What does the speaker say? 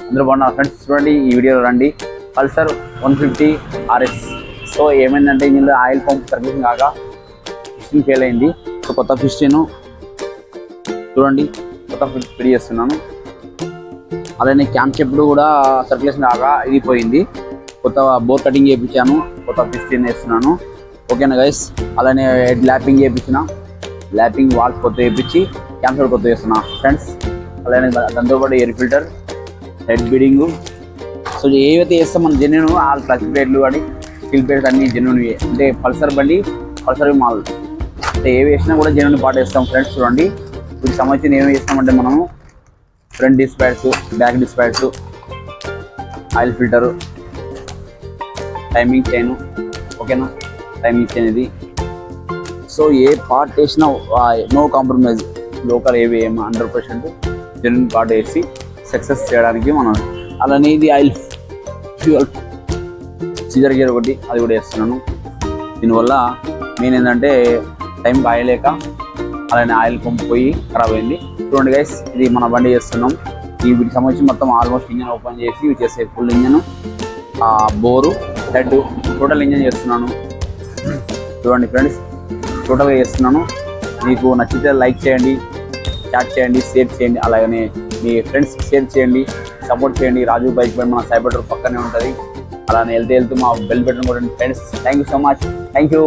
అందరూ బాగున్నారు ఫ్రెండ్స్. చూడండి ఈ వీడియోలో రండి పల్సర్ 150 RS. సో ఏమైందంటే ఇందులో ఆయిల్ పంప్ సర్వీసింగ్ కాగా పిస్టన్ ఫెయిల్ అయింది. సో కొత్త పిస్టన్ చూడండి, కొత్త ఫిట్ చేస్తున్నాను. అలానే క్యామ్ షెప్లు కూడా సర్క్యులేషన్ కాగా ఇది పోయింది. కొత్త బోర్ కటింగ్ చేయించాను, కొత్త పిస్టన్ వేస్తున్నాను. ఓకేనా గైస్. అలానే హెడ్ ల్యాపింగ్ చేయించిన, ల్యాపింగ్ వాల్స్ కొత్త వేయించి క్యామ్ షెప్ కొత్త చేస్తున్నా ఫ్రెండ్స్. అలానే దాంతోపాటు air filter, head beading. So ఏవైతే వేస్తాం మన జెన్యున్ ఆ క్లచ్ ప్లేట్లు కానీ స్టీల్ ప్లేట్స్ అన్ని జెన్యున్. అంటే పల్సర్ బండి, పల్సర్ మాల్ అంటే ఏవి వేసినా కూడా జెన్యున్ పార్ట్ వేస్తాం ఫ్రెండ్స్. చూడండి వీటికి సంబంధించిన ఏమి వేస్తామంటే మనము front disc pads, back disc pads, oil filter, timing chain. ఓకేనా, టైమింగ్ చైన్ ఇది. సో ఏ పార్ట్ వేసినా నో కాంప్రమైజ్, లోకల్ ఏవి 100% జెన్యున్ పార్ట్ వేసి సక్సెస్ చేయడానికి మనం. అలానే ఇది ఆయిల్ ఫ్యూయల్ సీజర్ గేర్ ఒకటి, అది కూడా వేస్తున్నాను. దీనివల్ల మెయిన్ ఏంటంటే టైం బాయలేక అలానే ఆయిల్ పంప్ పోయి ఖరాబ్ అయింది. చూడండి గైస్, ఇది మన బండి చేస్తున్నాం. ఈ వీటికి సంబంధించి మొత్తం ఆల్మోస్ట్ ఇంజన్ ఓపెన్ చేసి ఇవి చేసే full engine, bore, head, total engine చేస్తున్నాను. చూడండి ఫ్రెండ్స్, టోటల్గా చేస్తున్నాను. మీకు నచ్చితే లైక్ చేయండి, చాట్ చేయండి, షేర్ చేయండి. అలాగనే మీ ఫ్రెండ్స్ షేర్ చేయండి, సపోర్ట్ చేయండి. రాజు బైక్ పై మన సైబర్ పక్కనే ఉంటుంది. అలానే వెళ్తూ మా బెల్ బటన్ కూడా friends. Thank you so much. Thank you.